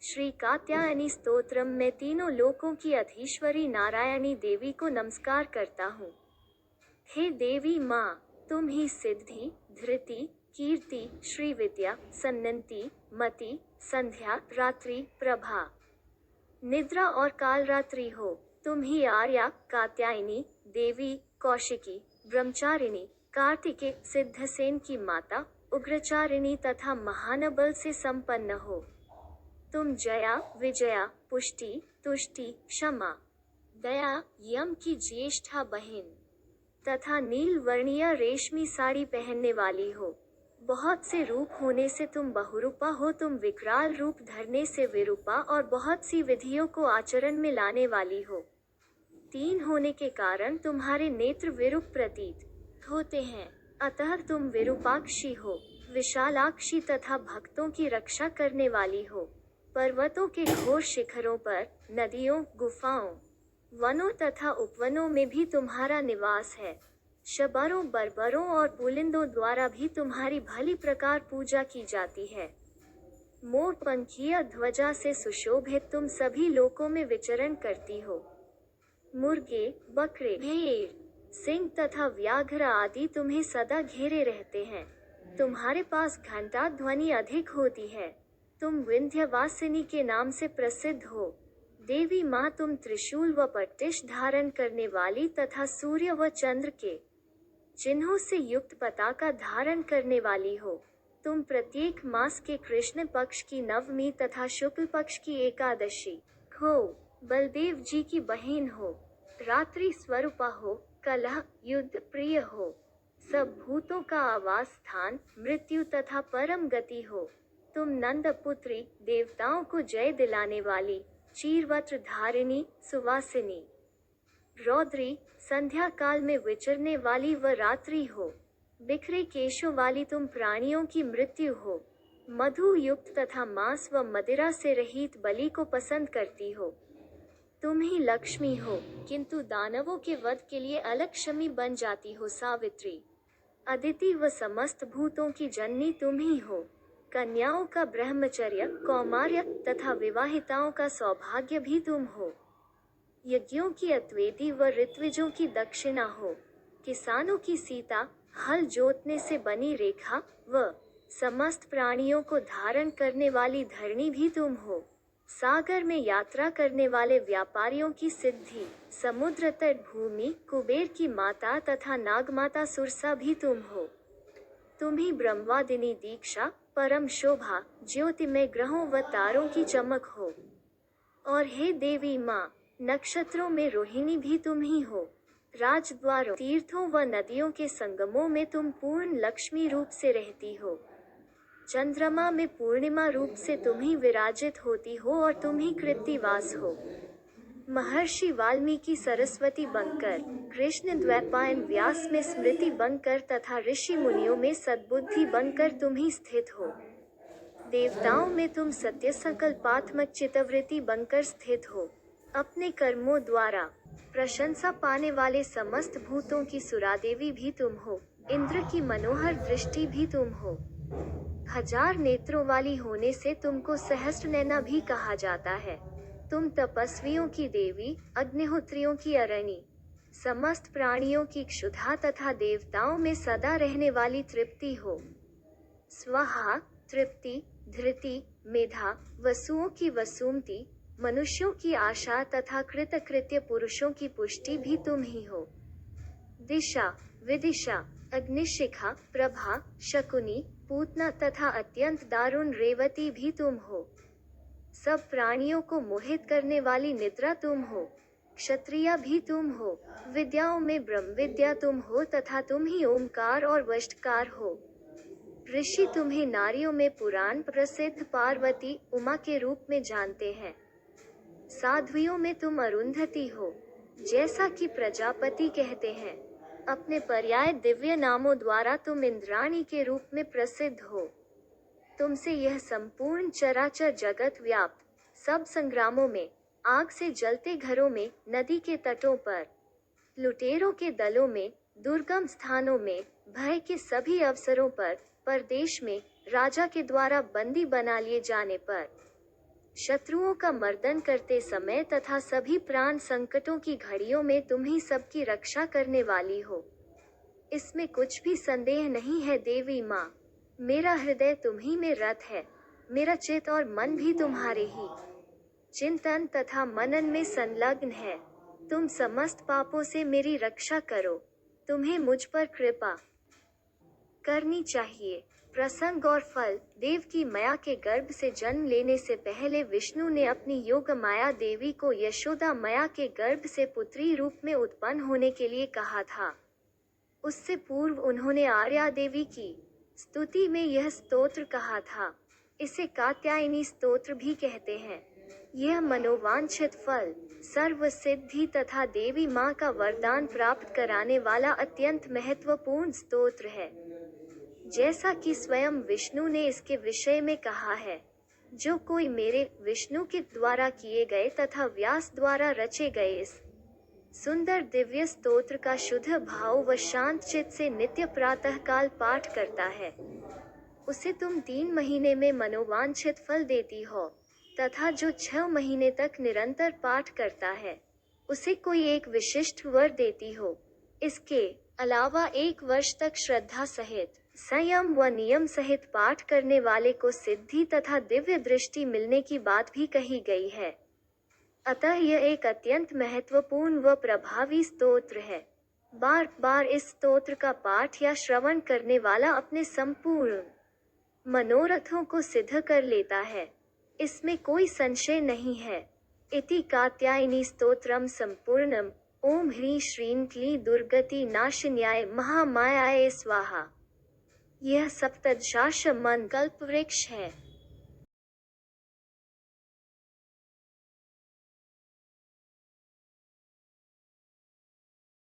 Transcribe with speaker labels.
Speaker 1: श्री कात्यायनी स्तोत्रम। मैं तीनों लोकों की अधीश्वरी नारायणी देवी को नमस्कार करता हूँ। हे देवी माँ, तुम ही सिद्धि, धृति, कीर्ति, श्री विद्या, सन्नति, मति, संध्या, रात्रि, प्रभा, निद्रा और कालरात्रि हो। तुम ही आर्या, कात्यायनी, देवी, कौशिकी, ब्रह्मचारिणी, कार्तिके, सिद्धसेन की माता, उग्रचारिणी तथा महानबल से संपन्न हो। तुम जया, विजया, पुष्टि, तुष्टि, क्षमा, दया, यम की ज्येष्ठा बहन तथा नील वर्णीय रेशमी साड़ी पहनने वाली हो। बहुत से रूप होने से तुम बहुरूपा हो। तुम विकराल रूप धरने से विरूपा और बहुत सी विधियों को आचरण में लाने वाली हो। तीन होने के कारण तुम्हारे नेत्र विरूप प्रतीत होते हैं, अतः तुम विरूपाक्षी हो, विशालाक्षी तथा भक्तों की रक्षा करने वाली हो। पर्वतों के घोर शिखरों पर, नदियों, गुफाओं, वनों तथा उपवनों में भी तुम्हारा निवास है। शबरों, बर्बरों और पुलिंदों द्वारा भी तुम्हारी भली प्रकार पूजा की जाती है। मोर पंखीय ध्वजा से सुशोभित तुम सभी लोकों में विचरण करती हो। मुर्गे, बकरे, भेड़, सिंह तथा व्याघ्र आदि तुम्हें सदा घेरे रहते हैं। तुम्हारे पास घंटा ध्वनि अधिक होती है। तुम विंध्यवासिनी के नाम से प्रसिद्ध हो। देवी माँ, तुम त्रिशूल व पट्टिश धारण करने वाली तथा सूर्य व चंद्र के चिन्हों से युक्त पताका धारण करने वाली हो। तुम प्रत्येक मास के कृष्ण पक्ष की नवमी तथा शुक्ल पक्ष की एकादशी हो। बलदेव जी की बहन हो। रात्रि स्वरूपा हो। कलह, युद्ध प्रिय हो। सब भूतों का आवास स्थान, मृत्यु तथा परम गति हो। तुम नंद पुत्री, देवताओं को जय दिलाने वाली, चीरवत्र धारिणी, सुवासिनी, रौद्री, संध्या काल में विचरने वाली व रात्रि हो। बिखरे केशों वाली तुम प्राणियों की मृत्यु हो। मधु युक्त तथा मांस व मदिरा से रहित बलि को पसंद करती हो। तुम ही लक्ष्मी हो, किंतु दानवों के वध के लिए अलक्ष्मी बन जाती हो। सावित्री, अदिति व समस्त भूतों की जननी तुम ही हो। कन्याओं का ब्रह्मचर्य, कौमार्य तथा विवाहिताओं का सौभाग्य भी तुम हो। यज्ञों की अत्वेदी व ऋत्विजों की दक्षिणा हो। किसानों की सीता, हल जोतने से बनी रेखा व समस्त प्राणियों को धारण करने वाली धरणी भी तुम हो। सागर में यात्रा करने वाले व्यापारियों की सिद्धि, समुद्र तट भूमि, कुबेर की माता तथा नागमाता सुरसा भी तुम हो। तुम ही ब्रह्मवादिनी दीक्षा, परम शोभा, ज्योतिमय ग्रहों व तारों की चमक हो। और हे देवी माँ, नक्षत्रों में रोहिणी भी तुम ही हो। राजद्वारों, तीर्थों व नदियों के संगमों में तुम पूर्ण लक्ष्मी रूप से रहती हो। चंद्रमा में पूर्णिमा रूप से तुम ही विराजित होती हो और तुम ही कृत्तिवास हो। महर्षि वाल्मीकि सरस्वती बनकर, कृष्ण द्वैपायन व्यास में स्मृति बनकर तथा ऋषि मुनियों में सद्बुद्धि बनकर तुम ही स्थित हो। देवताओं में तुम सत्य संकल्पात्मक चित्तवृत्ति बनकर स्थित हो। अपने कर्मों द्वारा प्रशंसा पाने वाले समस्त भूतों की सुरादेवी भी तुम हो। इंद्र की मनोहर दृष्टि भी तुम हो। हजार नेत्रों वाली होने से तुमको सहस्त्रनयना भी कहा जाता है। तुम तपस्वियों की देवी, अग्निहोत्रियों की अरणी, समस्त प्राणियों की क्षुधा तथा देवताओं में सदा रहने वाली तृप्ति हो। स्वाहा, तृप्ति, धृति, मेधा, वसुओं की वसुमति, मनुष्यों की आशा तथा कृतकृत्य पुरुषों की पुष्टि भी तुम ही हो। दिशा, विदिशा, अग्निशिखा, प्रभा, शकुनी, पूतना तथा अत्यंत दारुण रेवती भी तुम हो। सब प्राणियों को मोहित करने वाली निद्रा तुम हो। क्षत्रिया भी तुम हो। विद्याओं में ब्रह्म विद्या तुम हो तथा तुम ही ओमकार और वष्टकार हो। ऋषि तुम्हें नारियों में पुराण प्रसिद्ध पार्वती, उमा के रूप में जानते हैं। साध्वियों में तुम अरुंधति हो, जैसा कि प्रजापति कहते हैं। अपने पर्याय दिव्य नामों द्वारा तुम इंद्राणी के रूप में प्रसिद्ध हो। तुमसे यह संपूर्ण चराचर जगत व्याप्त, सब संग्रामों में, आग से जलते घरों में, नदी के तटों पर, लुटेरों के दलों में, दुर्गम स्थानों में, भय के सभी अवसरों पर, परदेश में, राजा के द्वारा बंदी बना लिए जाने पर, शत्रुओं का मर्दन करते समय तथा सभी प्राण संकटों की घड़ियों में तुम ही सबकी रक्षा करने वाली हो, इसमें कुछ भी संदेह नहीं है देवी माँ। मेरा हृदय तुम्ही में रत है, मेरा चित्त और मन भी तुम्हारे ही चिंतन तथा मनन में संलग्न है। तुम समस्त पापों से मेरी रक्षा करो, तुम्हें मुझ पर कृपा करनी चाहिए। प्रसंग और फल। देव की माया के गर्भ से जन्म लेने से पहले विष्णु ने अपनी योग माया देवी को यशोदा माया के गर्भ से पुत्री रूप में उत्पन्न होने के लिए कहा था। उससे पूर्व उन्होंने आर्या देवी की स्तुति में यह स्तोत्र कहा था। इसे कात्यायनी स्तोत्र भी कहते हैं। यह मनोवांछित फल, सर्व सिद्धि तथा देवी माँ का वरदान प्राप्त कराने वाला अत्यंत महत्वपूर्ण स्तोत्र है। जैसा कि स्वयं विष्णु ने इसके विषय में कहा है, जो कोई मेरे विष्णु के द्वारा किए गए तथा व्यास द्वारा रचे गए इस सुंदर दिव्य स्तोत्र का शुद्ध भाव व शांत चित्त से नित्य प्रातः काल पाठ करता है, उसे तुम 3 महीने में मनोवांछित फल देती हो, तथा जो 6 महीने तक निरंतर पाठ करता है, उसे कोई एक विशिष्ट वर देती हो। इसके अलावा 1 वर्ष तक श्रद्धा सहित, संयम व नियम सहित पाठ करने वाले को सिद्धि तथा दिव्य दृष्टि मिलने की बात भी कही गई है। अतः यह एक अत्यंत महत्वपूर्ण व प्रभावी स्तोत्र है। बार बार इस स्तोत्र का पाठ या श्रवण करने वाला अपने संपूर्ण मनोरथों को सिद्ध कर लेता है, इसमें कोई संशय नहीं है। इति कात्यायनी स्तोत्रम संपूर्णम। ओम ह्रीं श्रीं क्लीं दुर्गति नाशिन्याय महामायाय स्वाहा। यह सप्तदशाश मंकल्प वृक्ष है।